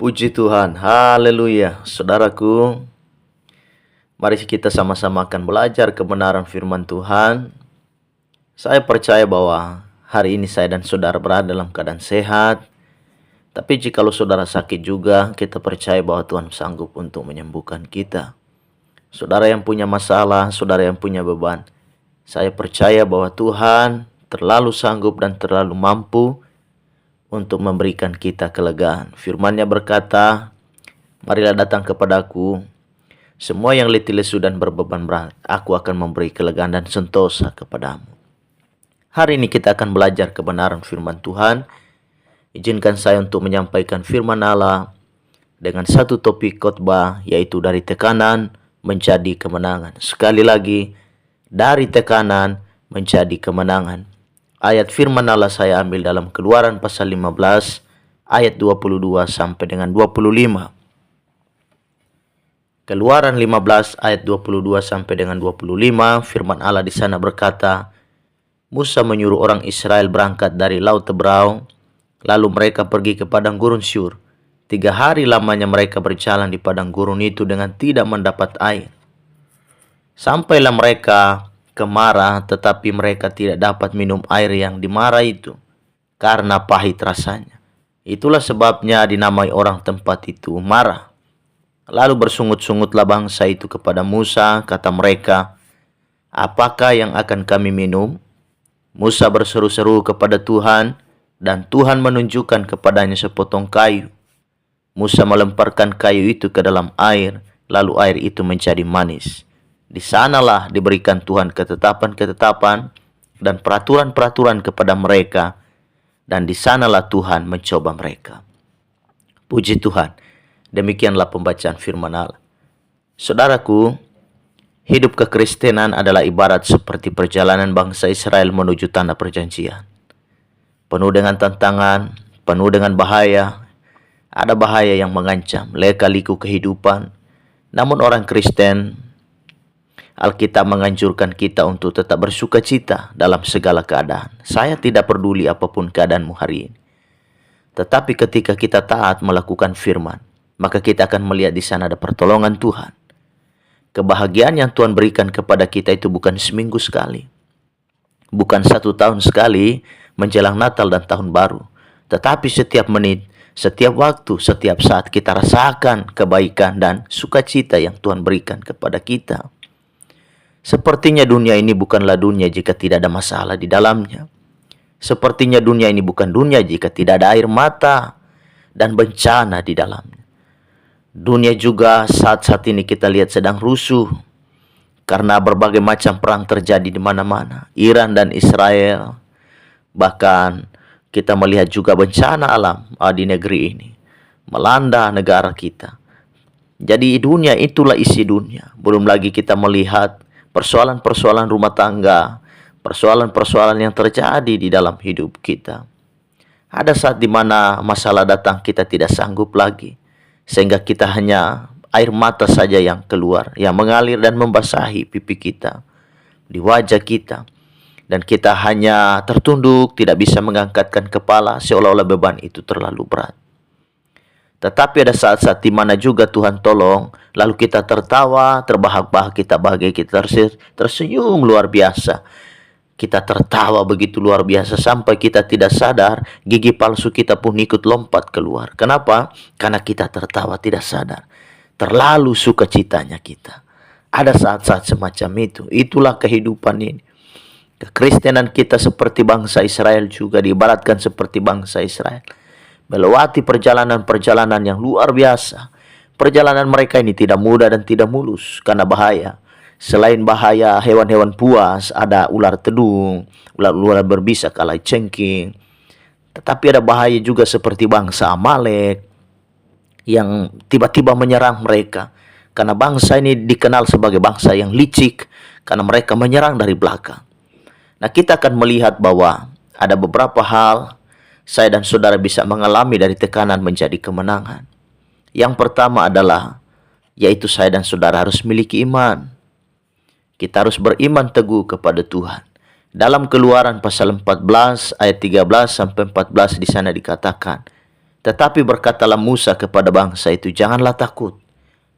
Puji Tuhan, haleluya. Saudaraku, mari kita sama-sama akan belajar kebenaran firman Tuhan. Saya percaya bahwa hari ini saya dan saudara berada dalam keadaan sehat. Tapi jikalau saudara sakit juga, kita percaya bahwa Tuhan sanggup untuk menyembuhkan kita. Saudara yang punya masalah, saudara yang punya beban, saya percaya bahwa Tuhan terlalu sanggup dan terlalu mampu untuk memberikan kita kelegaan. Firman-Nya berkata, marilah datang kepadaku, semua yang letih lesu dan berbeban berat, aku akan memberi kelegaan dan sentosa kepadamu. Hari ini kita akan belajar kebenaran firman Tuhan. Izinkan saya untuk menyampaikan firman Allah dengan satu topik khotbah, yaitu dari tekanan menjadi kemenangan. Sekali lagi, dari tekanan menjadi kemenangan. Ayat firman Allah saya ambil dalam Keluaran pasal 15 ayat 22 sampai dengan 25. Keluaran 15 ayat 22 sampai dengan 25, firman Allah di sana berkata, Musa menyuruh orang Israel berangkat dari Laut Tebrau, lalu mereka pergi ke padang gurun Syur. 3 hari lamanya mereka berjalan di padang gurun itu dengan tidak mendapat air. Sampailah mereka ke Mara, tetapi mereka tidak dapat minum air yang di Mara itu, karena pahit rasanya. Itulah sebabnya dinamai orang tempat itu Mara. Lalu bersungut-sungutlah bangsa itu kepada Musa, kata mereka, apakah yang akan kami minum? Musa berseru-seru kepada Tuhan, dan Tuhan menunjukkan kepadanya sepotong kayu. Musa melemparkan kayu itu ke dalam air, lalu air itu menjadi manis. Di sanalah diberikan Tuhan ketetapan-ketetapan dan peraturan-peraturan kepada mereka, dan di sanalah Tuhan mencoba mereka. Puji Tuhan, demikianlah pembacaan firman Allah. Saudaraku, hidup kekristenan adalah ibarat seperti perjalanan bangsa Israel menuju tanah perjanjian. Penuh dengan tantangan, penuh dengan bahaya. Ada bahaya yang mengancam, leka-liku kehidupan. Namun orang Kristen, Alkitab menganjurkan kita untuk tetap bersuka cita dalam segala keadaan. Saya tidak peduli apapun keadaanmu hari ini. Tetapi ketika kita taat melakukan firman, maka kita akan melihat di sana ada pertolongan Tuhan. Kebahagiaan yang Tuhan berikan kepada kita itu bukan seminggu sekali, bukan 1 tahun sekali menjelang Natal dan Tahun Baru, tetapi setiap menit, setiap waktu, setiap saat kita rasakan kebaikan dan sukacita yang Tuhan berikan kepada kita. Sepertinya dunia ini bukanlah dunia jika tidak ada masalah di dalamnya. Sepertinya dunia ini bukan dunia jika tidak ada air mata dan bencana di dalamnya. Dunia juga saat-saat ini kita lihat sedang rusuh, karena berbagai macam perang terjadi di mana-mana. Iran dan Israel. Bahkan kita melihat juga bencana alam di negeri ini melanda negara kita. Jadi dunia itulah isi dunia. Belum lagi kita melihat persoalan-persoalan rumah tangga, persoalan-persoalan yang terjadi di dalam hidup kita. Ada saat di mana masalah datang kita tidak sanggup lagi, sehingga kita hanya air mata saja yang keluar, yang mengalir dan membasahi pipi kita, di wajah kita. Dan kita hanya tertunduk, tidak bisa mengangkatkan kepala, seolah-olah beban itu terlalu berat. Tetapi ada saat-saat di mana juga Tuhan tolong, lalu kita tertawa, terbahak-bahak, kita bahagia, kita tersenyum luar biasa. Kita tertawa begitu luar biasa sampai kita tidak sadar, gigi palsu kita pun ikut lompat keluar. Kenapa? Karena kita tertawa tidak sadar. Terlalu sukacitanya kita. Ada saat-saat semacam itu. Itulah kehidupan ini. Kekristenan kita seperti bangsa Israel juga diibaratkan seperti bangsa Israel. Melewati perjalanan-perjalanan yang luar biasa. Perjalanan mereka ini tidak mudah dan tidak mulus karena bahaya. Selain bahaya hewan-hewan buas, ada ular tedung, ular-ular berbisa kalai cengking. Tetapi ada bahaya juga seperti bangsa Amalek yang tiba-tiba menyerang mereka. Karena bangsa ini dikenal sebagai bangsa yang licik karena mereka menyerang dari belakang. Nah, kita akan melihat bahwa ada beberapa hal saya dan saudara bisa mengalami dari tekanan menjadi kemenangan. Yang pertama adalah, yaitu saya dan saudara harus miliki iman. Kita harus beriman teguh kepada Tuhan. Dalam Keluaran pasal 14 ayat 13 sampai 14 di sana dikatakan, Tetapi berkatalah Musa kepada bangsa itu, "Janganlah takut,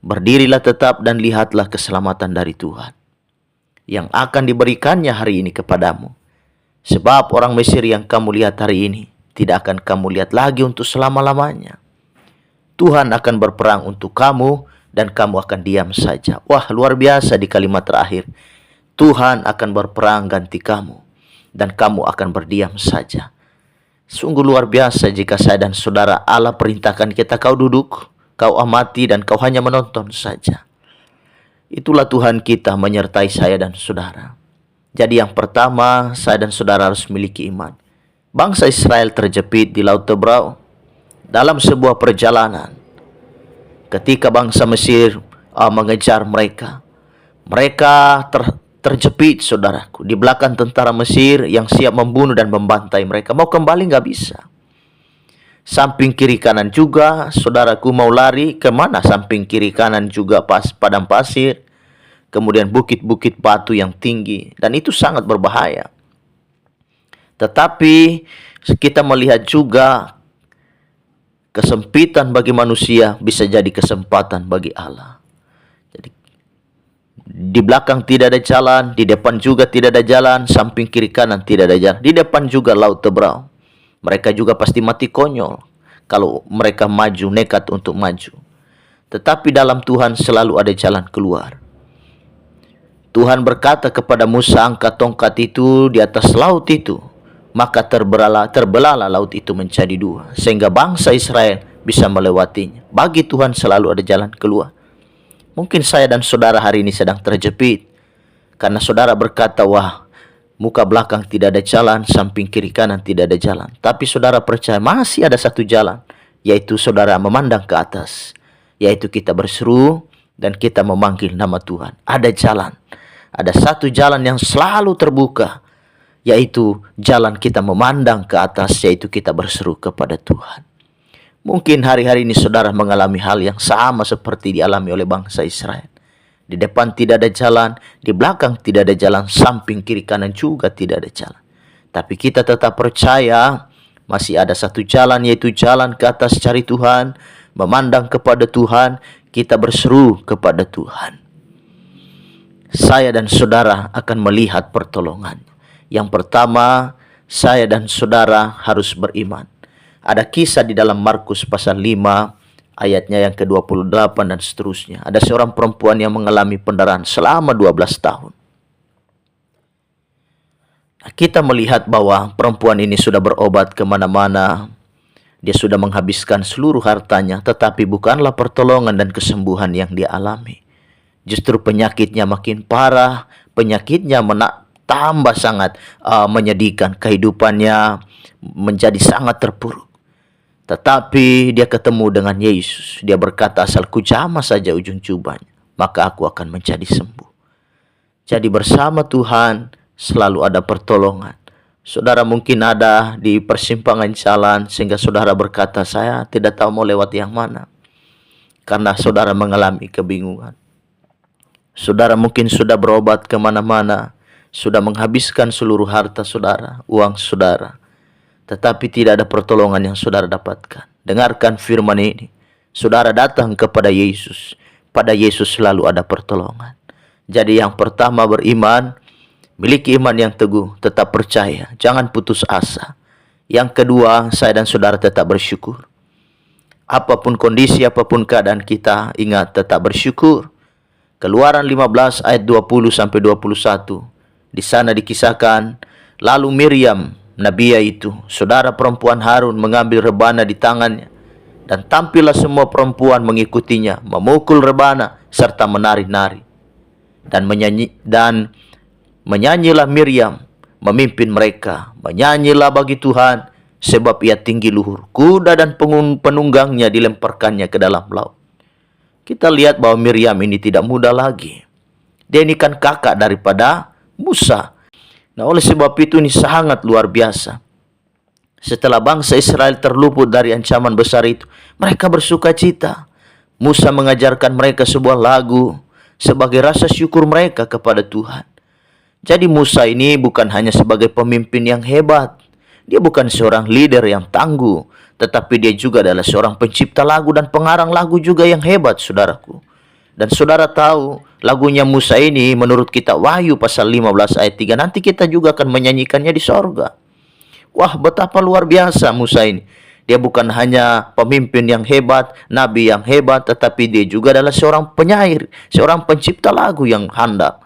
berdirilah tetap dan lihatlah keselamatan dari Tuhan yang akan diberikannya hari ini kepadamu. Sebab orang Mesir yang kamu lihat hari ini tidak akan kamu lihat lagi untuk selama-lamanya. Tuhan akan berperang untuk kamu dan kamu akan diam saja." Wah, luar biasa di kalimat terakhir. Tuhan akan berperang ganti kamu dan kamu akan berdiam saja. Sungguh luar biasa jika saya dan saudara Allah perintahkan kita, "Kau duduk, kau amati dan kau hanya menonton saja." Itulah Tuhan kita menyertai saya dan saudara. Jadi yang pertama, saya dan saudara harus memiliki iman. Bangsa Israel terjepit di Laut Tebrau dalam sebuah perjalanan. Ketika bangsa Mesir mengejar mereka, mereka terjepit, saudaraku, di belakang tentara Mesir yang siap membunuh dan membantai mereka. Mau kembali nggak bisa. Samping kiri kanan juga, saudaraku, mau lari kemana? Samping kiri kanan juga padang pasir, kemudian bukit-bukit batu yang tinggi, dan itu sangat berbahaya. Tetapi kita melihat juga kesempitan bagi manusia bisa jadi kesempatan bagi Allah. Jadi di belakang tidak ada jalan, di depan juga tidak ada jalan, samping kiri kanan tidak ada jalan. Di depan juga Laut Tebrau. Mereka juga pasti mati konyol kalau mereka maju, nekat untuk maju. Tetapi dalam Tuhan selalu ada jalan keluar. Tuhan berkata kepada Musa, "Angkat tongkat itu di atas laut itu." Maka terbelahlah laut itu menjadi dua, sehingga bangsa Israel bisa melewatinya. Bagi Tuhan selalu ada jalan keluar. Mungkin saya dan saudara hari ini sedang terjepit karena saudara berkata, "Wah, muka belakang tidak ada jalan, samping kiri kanan tidak ada jalan." Tapi saudara percaya masih ada satu jalan, yaitu saudara memandang ke atas, yaitu kita berseru dan kita memanggil nama Tuhan. Ada jalan, ada satu jalan yang selalu terbuka, yaitu jalan kita memandang ke atas, yaitu kita berseru kepada Tuhan. Mungkin hari-hari ini saudara mengalami hal yang sama seperti dialami oleh bangsa Israel. Di depan tidak ada jalan, di belakang tidak ada jalan, samping kiri kanan juga tidak ada jalan. Tapi kita tetap percaya masih ada satu jalan, yaitu jalan ke atas cari Tuhan, memandang kepada Tuhan, kita berseru kepada Tuhan. Saya dan saudara akan melihat pertolongan. Yang pertama, saya dan saudara harus beriman. Ada kisah di dalam Markus pasal 5 ayatnya yang ke-28 dan seterusnya. Ada seorang perempuan yang mengalami pendarahan selama 12 tahun. Nah, kita melihat bahwa perempuan ini sudah berobat kemana-mana. Dia sudah menghabiskan seluruh hartanya, tetapi bukanlah pertolongan dan kesembuhan yang dia alami. Justru penyakitnya makin parah, penyakitnya tambah sangat menyedihkan, kehidupannya menjadi sangat terpuruk. Tetapi dia ketemu dengan Yesus. Dia berkata, "Asal ku jamah saja ujung jubahnya, maka aku akan menjadi sembuh." Jadi bersama Tuhan selalu ada pertolongan. Saudara mungkin ada di persimpangan jalan sehingga saudara berkata, "Saya tidak tahu mau lewat yang mana." Karena saudara mengalami kebingungan. Saudara mungkin sudah berobat kemana-mana, sudah menghabiskan seluruh harta saudara, uang saudara, tetapi tidak ada pertolongan yang saudara dapatkan. Dengarkan firman ini. Saudara datang kepada Yesus. Pada Yesus selalu ada pertolongan. Jadi yang pertama beriman, miliki iman yang teguh, tetap percaya, jangan putus asa. Yang kedua, saya dan saudara tetap bersyukur. Apapun kondisi, apapun keadaan kita, ingat tetap bersyukur. Keluaran 15 ayat 20-21. Di sana dikisahkan, lalu Miriam, Nabiya itu, saudara perempuan Harun, mengambil rebana di tangannya, dan tampillah semua perempuan mengikutinya, memukul rebana serta menari-nari. Dan menyanyilah Miriam memimpin mereka, menyanyilah bagi Tuhan, sebab ia tinggi luhur. Kuda dan penunggangnya dilemparkannya ke dalam laut. Kita lihat bahwa Miriam ini tidak muda lagi. Dia ini kan kakak daripada Musa. Nah, oleh sebab itu ini sangat luar biasa. Setelah bangsa Israel terluput dari ancaman besar itu, mereka bersuka cita. Musa mengajarkan mereka sebuah lagu sebagai rasa syukur mereka kepada Tuhan. Jadi Musa ini bukan hanya sebagai pemimpin yang hebat. Dia bukan seorang leader yang tangguh. tetapi dia juga adalah seorang pencipta lagu dan pengarang lagu juga yang hebat, saudaraku. Dan saudara tahu, lagunya Musa ini menurut kita Wahyu pasal 15 ayat 3, nanti kita juga akan menyanyikannya di sorga. Wah, betapa luar biasa Musa ini. Dia bukan hanya pemimpin yang hebat, nabi yang hebat, tetapi dia juga adalah seorang penyair, seorang pencipta lagu yang handal.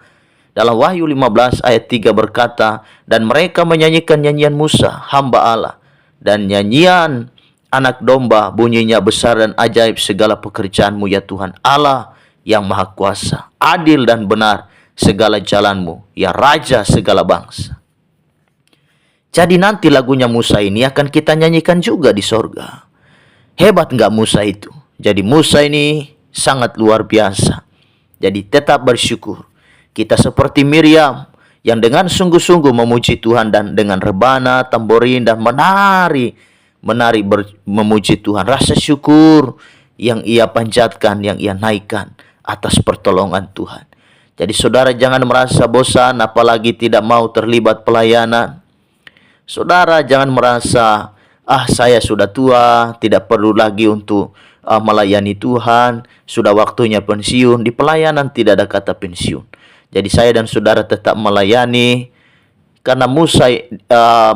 Dalam Wahyu 15 ayat 3 berkata, dan mereka menyanyikan nyanyian Musa, hamba Allah, dan nyanyian anak domba, bunyinya besar dan ajaib segala pekerjaanmu ya Tuhan Allah yang maha kuasa, adil dan benar segala jalanmu, ya Raja segala bangsa. Jadi nanti lagunya Musa ini akan kita nyanyikan juga di sorga. Hebat nggak Musa itu? Jadi Musa ini sangat luar biasa. Jadi tetap bersyukur. Kita seperti Miriam yang dengan sungguh-sungguh memuji Tuhan dan dengan rebana, tamborin dan menari memuji Tuhan. Rasa syukur yang ia panjatkan, yang ia naikkan atas pertolongan Tuhan. Jadi saudara jangan merasa bosan apalagi tidak mau terlibat pelayanan. Saudara jangan merasa, saya sudah tua, tidak perlu lagi untuk melayani Tuhan, sudah waktunya pensiun. Di pelayanan tidak ada kata pensiun. Jadi saya dan saudara tetap melayani, karena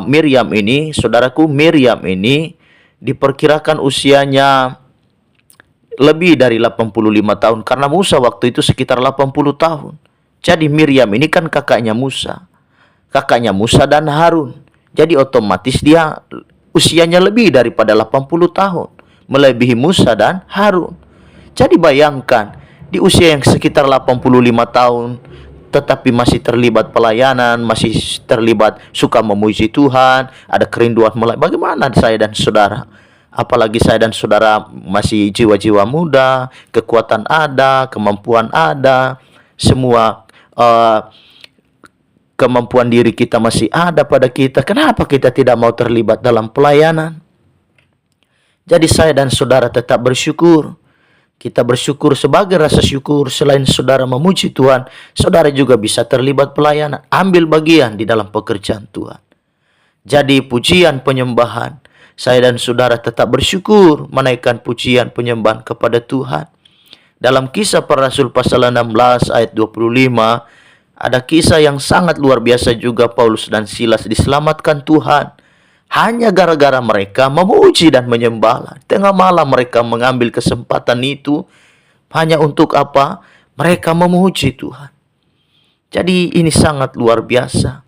Miriam ini, saudaraku, Miriam ini diperkirakan usianya lebih dari 85 tahun, karena Musa waktu itu sekitar 80 tahun. Jadi Miriam ini kan kakaknya Musa dan Harun. Jadi otomatis dia usianya lebih daripada 80 tahun. Melebihi Musa dan Harun. Jadi bayangkan, di usia yang sekitar 85 tahun, tetapi masih terlibat pelayanan, masih terlibat suka memuji Tuhan, ada kerinduan melayani. Bagaimana saya dan saudara? Apalagi saya dan saudara masih jiwa-jiwa muda, kekuatan ada, kemampuan ada, semua kemampuan diri kita masih ada pada kita. Kenapa kita tidak mau terlibat dalam pelayanan? Jadi saya dan saudara tetap bersyukur. Kita bersyukur sebagai rasa syukur. Selain saudara memuji Tuhan, saudara juga bisa terlibat pelayanan. Ambil bagian di dalam pekerjaan Tuhan. Jadi pujian penyembahan, saya dan saudara tetap bersyukur menaikkan pujian penyembahan kepada Tuhan. Dalam Kisah Para Rasul pasal 16 ayat 25, ada kisah yang sangat luar biasa juga. Paulus dan Silas diselamatkan Tuhan hanya gara-gara mereka memuji dan menyembah. Tengah malam mereka mengambil kesempatan itu hanya untuk apa? Mereka memuji Tuhan. Jadi ini sangat luar biasa.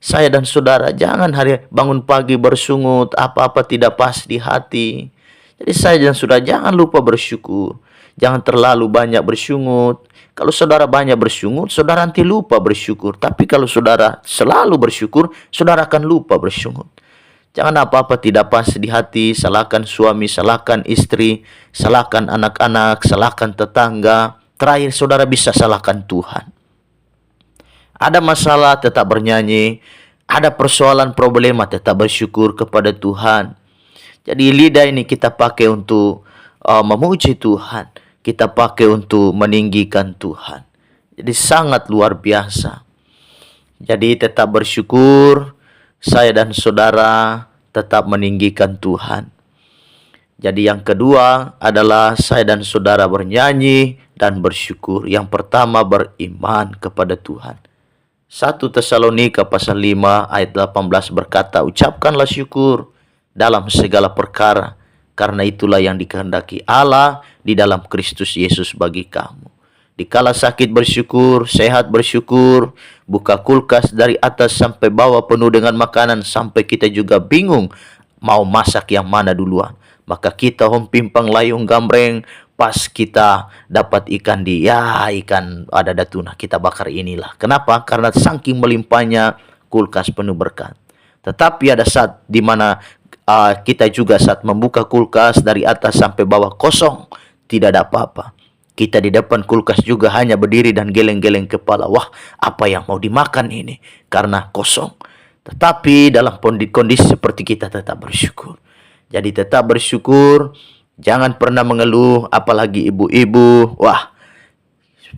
Saya dan saudara jangan bangun pagi bersungut, apa-apa tidak pas di hati. Jadi saya dan saudara jangan lupa bersyukur. Jangan terlalu banyak bersungut. Kalau saudara banyak bersyukur, saudara nanti lupa bersyukur. Tapi kalau saudara selalu bersyukur, saudara akan lupa bersyukur. Jangan apa-apa tidak pas di hati, salahkan suami, salahkan istri, salahkan anak-anak, salahkan tetangga. Terakhir saudara bisa salahkan Tuhan. Ada masalah tetap bernyanyi, ada persoalan problema tetap bersyukur kepada Tuhan. Jadi lidah ini kita pakai untuk memuji Tuhan. Kita pakai untuk meninggikan Tuhan. Jadi sangat luar biasa. Jadi tetap bersyukur, saya dan saudara tetap meninggikan Tuhan. Jadi yang kedua adalah saya dan saudara bernyanyi dan bersyukur. Yang pertama beriman kepada Tuhan. 1 Tesalonika pasal 5 ayat 18 berkata, ucapkanlah syukur dalam segala perkara, karena itulah yang dikehendaki Allah di dalam Kristus Yesus bagi kamu. Dikala sakit bersyukur, sehat bersyukur, buka kulkas dari atas sampai bawah penuh dengan makanan, sampai kita juga bingung mau masak yang mana duluan. Maka kita pimpang layung gambreng, pas kita dapat ikan ikan ada datuna, kita bakar inilah. Kenapa? Karena saking melimpahnya kulkas penuh berkat. Tetapi ada saat di mana kita juga saat membuka kulkas dari atas sampai bawah kosong, tidak ada apa-apa. Kita di depan kulkas juga hanya berdiri dan geleng-geleng kepala. Wah, apa yang mau dimakan ini? Karena kosong. Tetapi dalam kondisi seperti kita tetap bersyukur. Jadi tetap bersyukur, jangan pernah mengeluh, apalagi ibu-ibu. Wah,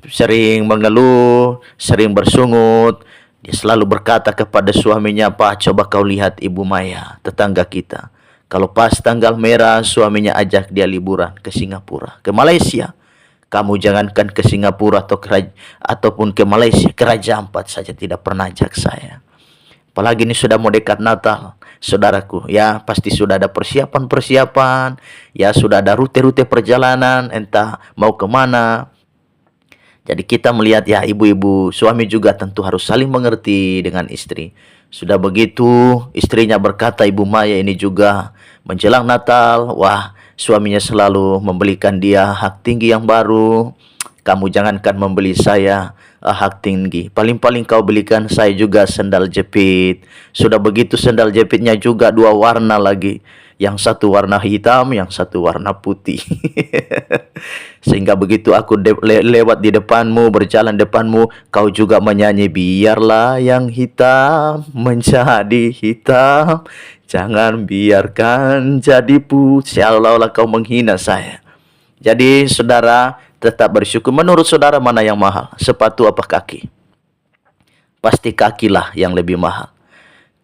sering mengeluh, sering bersungut. Dia selalu berkata kepada suaminya, Pak, coba kau lihat Ibu Maya, tetangga kita. Kalau pas tanggal merah, suaminya ajak dia liburan ke Singapura, ke Malaysia. Kamu jangankan ke Singapura ataupun ke Malaysia, ke Raja Ampat saja tidak pernah ajak saya. Apalagi ini sudah mau dekat Natal, saudaraku. Ya, pasti sudah ada persiapan-persiapan. Ya, sudah ada rute-rute perjalanan, entah mau kemana. Jadi kita melihat ya ibu-ibu, suami juga tentu harus saling mengerti dengan istri. Sudah begitu, istrinya berkata, Ibu Maya ini juga menjelang Natal, wah suaminya selalu membelikan dia hak tinggi yang baru. Kamu jangankan membeli saya hak tinggi, paling-paling kau belikan saya juga sendal jepit. Sudah begitu sendal jepitnya juga dua warna lagi. Yang satu warna hitam, yang satu warna putih. Sehingga begitu aku lewat di depanmu, berjalan depanmu, kau juga menyanyi, biarlah yang hitam menjadi hitam, jangan biarkan jadi putih. Seolah-olah kau menghina saya. Jadi saudara tetap bersyukur. Menurut saudara mana yang mahal? Sepatu apa kaki? Pasti kakilah yang lebih mahal.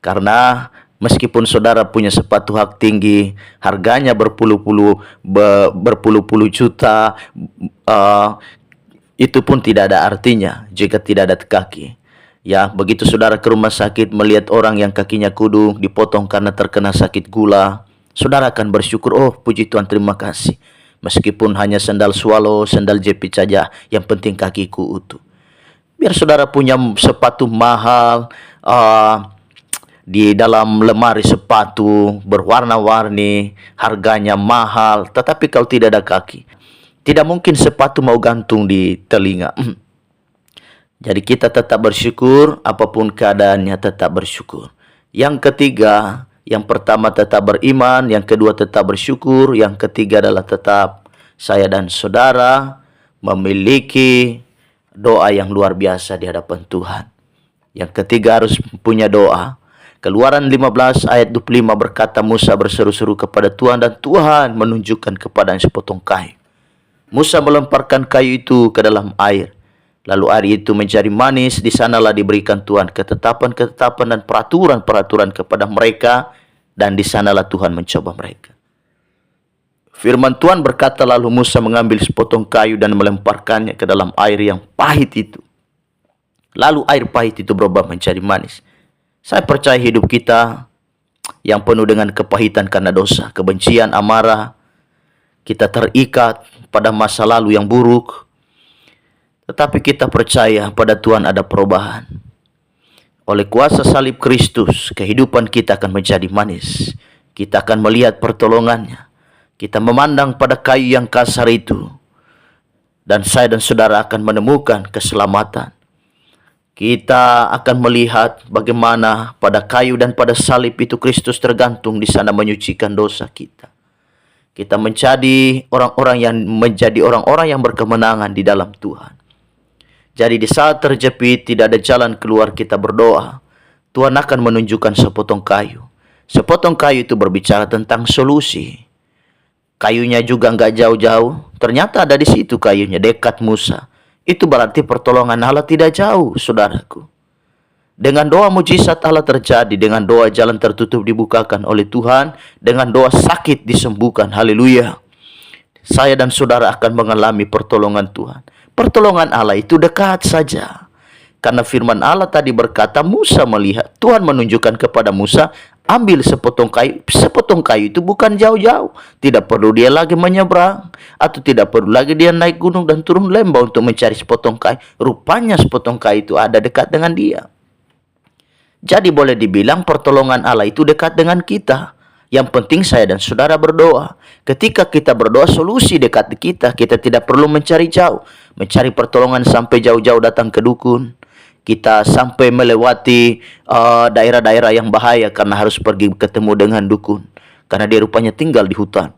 Karena meskipun saudara punya sepatu hak tinggi, harganya berpuluh-puluh juta, itu pun tidak ada artinya jika tidak ada kaki. Ya, begitu saudara ke rumah sakit melihat orang yang kakinya kudu dipotong karena terkena sakit gula, saudara akan bersyukur, oh puji Tuhan terima kasih. Meskipun hanya sandal swallow, sandal jepit saja, yang penting kakiku utuh. Biar saudara punya sepatu mahal, di dalam lemari sepatu berwarna-warni, harganya mahal, tetapi kalau tidak ada kaki, tidak mungkin sepatu mau gantung di telinga. Jadi kita tetap bersyukur, apapun keadaannya tetap bersyukur. Yang ketiga, yang pertama tetap beriman, yang kedua tetap bersyukur, yang ketiga adalah tetap saya dan saudara memiliki doa yang luar biasa di hadapan Tuhan. Yang ketiga harus punya doa. Keluaran 15 ayat 25 berkata, Musa berseru-seru kepada Tuhan dan Tuhan menunjukkan kepadanya sepotong kayu. Musa melemparkan kayu itu ke dalam air. Lalu air itu menjadi manis. Di sanalah diberikan Tuhan ketetapan-ketetapan dan peraturan-peraturan kepada mereka. Dan di sanalah Tuhan mencoba mereka. Firman Tuhan berkata, lalu Musa mengambil sepotong kayu dan melemparkannya ke dalam air yang pahit itu. Lalu air pahit itu berubah menjadi manis. Saya percaya hidup kita yang penuh dengan kepahitan karena dosa, kebencian, amarah. Kita terikat pada masa lalu yang buruk. Tetapi kita percaya pada Tuhan ada perubahan. Oleh kuasa salib Kristus, kehidupan kita akan menjadi manis. Kita akan melihat pertolongannya. Kita memandang pada kayu yang kasar itu. Dan saya dan saudara akan menemukan keselamatan. Kita akan melihat bagaimana pada kayu dan pada salib itu Kristus tergantung di sana menyucikan dosa kita. Kita menjadi orang-orang yang berkemenangan di dalam Tuhan. Jadi di saat terjepit tidak ada jalan keluar, kita berdoa. Tuhan akan menunjukkan sepotong kayu. Sepotong kayu itu berbicara tentang solusi. Kayunya juga nggak jauh-jauh. Ternyata ada di situ kayunya, dekat Musa. Itu berarti pertolongan Allah tidak jauh, saudaraku. Dengan doa mujizat Allah terjadi. Dengan doa jalan tertutup dibukakan oleh Tuhan. Dengan doa sakit disembuhkan. Haleluya. Saya dan saudara akan mengalami pertolongan Tuhan. Pertolongan Allah itu dekat saja. Karena firman Allah tadi berkata, Musa melihat. Tuhan menunjukkan kepada Musa, ambil sepotong kayu. Sepotong kayu itu bukan jauh-jauh. Tidak perlu dia lagi menyeberang. Atau tidak perlu lagi dia naik gunung dan turun lembah untuk mencari sepotong kayu. Rupanya sepotong kayu itu ada dekat dengan dia. Jadi boleh dibilang pertolongan Allah itu dekat dengan kita. Yang penting saya dan saudara berdoa. Ketika kita berdoa, solusi dekat kita. Kita tidak perlu mencari jauh. Mencari pertolongan sampai jauh-jauh datang ke dukun. Kita sampai melewati daerah-daerah yang bahaya karena harus pergi ketemu dengan dukun. Karena dia rupanya tinggal di hutan.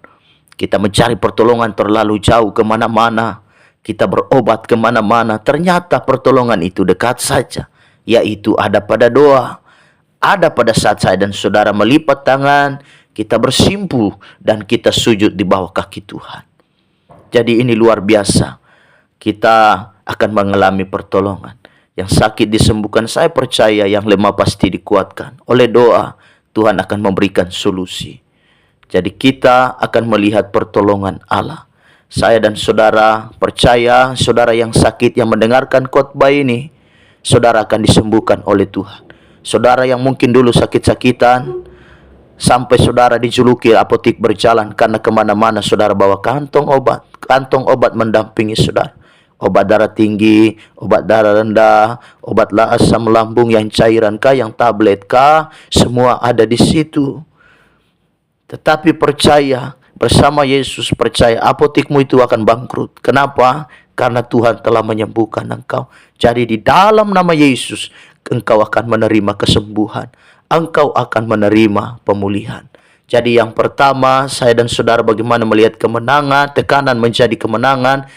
Kita mencari pertolongan terlalu jauh kemana-mana. Kita berobat kemana-mana. Ternyata pertolongan itu dekat saja. Yaitu ada pada doa. Ada pada saat saya dan saudara melipat tangan. Kita bersimpuh dan kita sujud di bawah kaki Tuhan. Jadi ini luar biasa. Kita akan mengalami pertolongan. Yang sakit disembuhkan, saya percaya yang lemah pasti dikuatkan. Oleh doa, Tuhan akan memberikan solusi. Jadi kita akan melihat pertolongan Allah. Saya dan saudara percaya, saudara yang sakit yang mendengarkan khotbah ini, saudara akan disembuhkan oleh Tuhan. Saudara yang mungkin dulu sakit-sakitan, sampai saudara dijuluki apotik berjalan karena kemana-mana saudara bawa kantong obat mendampingi saudara. Obat darah tinggi, obat darah rendah, obat asam lambung yang cairan kah, yang tablet kah, semua ada di situ. Tetapi percaya, bersama Yesus percaya apotikmu itu akan bangkrut. Kenapa? Karena Tuhan telah menyembuhkan engkau. Jadi di dalam nama Yesus, engkau akan menerima kesembuhan. Engkau akan menerima pemulihan. Jadi yang pertama, saya dan saudara bagaimana melihat kemenangan, tekanan menjadi kemenangan.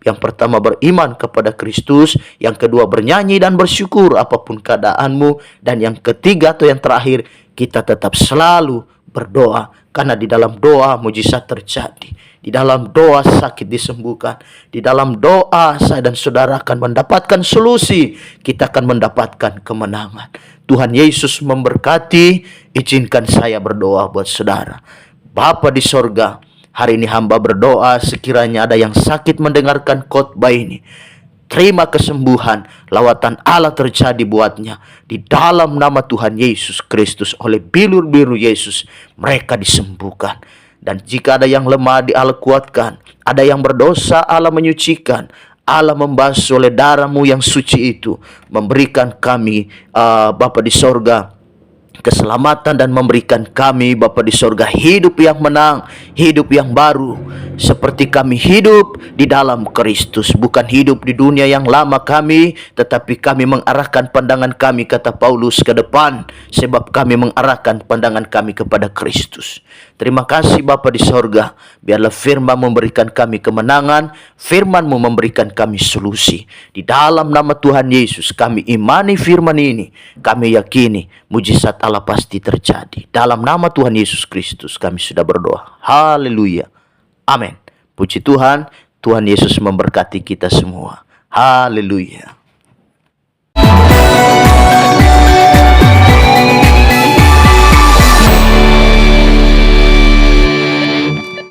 Yang pertama beriman kepada Kristus, yang kedua bernyanyi dan bersyukur apapun keadaanmu, dan yang ketiga atau yang terakhir, kita tetap selalu berdoa, karena di dalam doa mujizat terjadi. Di dalam doa sakit disembuhkan. Di dalam doa saya dan saudara akan mendapatkan solusi. Kita akan mendapatkan kemenangan. Tuhan Yesus memberkati. Izinkan saya berdoa buat saudara. Bapa di sorga, hari ini hamba berdoa sekiranya ada yang sakit mendengarkan khotbah ini. Terima kesembuhan, lawatan Allah terjadi buatnya. Di dalam nama Tuhan Yesus Kristus, oleh bilur-biru Yesus, mereka disembuhkan. Dan jika ada yang lemah, Allah kuatkan. Ada yang berdosa, Allah menyucikan. Allah membasuh oleh darah-Mu yang suci itu. Memberikan kami, Bapa di sorga, keselamatan dan memberikan kami, Bapa di sorga, hidup yang menang, hidup yang baru. Seperti kami hidup di dalam Kristus, bukan hidup di dunia yang lama kami, tetapi kami mengarahkan pandangan kami, kata Paulus, ke depan, sebab kami mengarahkan pandangan kami kepada Kristus. Terima kasih Bapa di sorga, biarlah firman memberikan kami kemenangan, firman-Mu memberikan kami solusi. Di dalam nama Tuhan Yesus kami imani firman ini, kami yakini mujizat Allah pasti terjadi. Dalam nama Tuhan Yesus Kristus kami sudah berdoa. Haleluya. Amin. Puji Tuhan, Tuhan Yesus memberkati kita semua. Haleluya.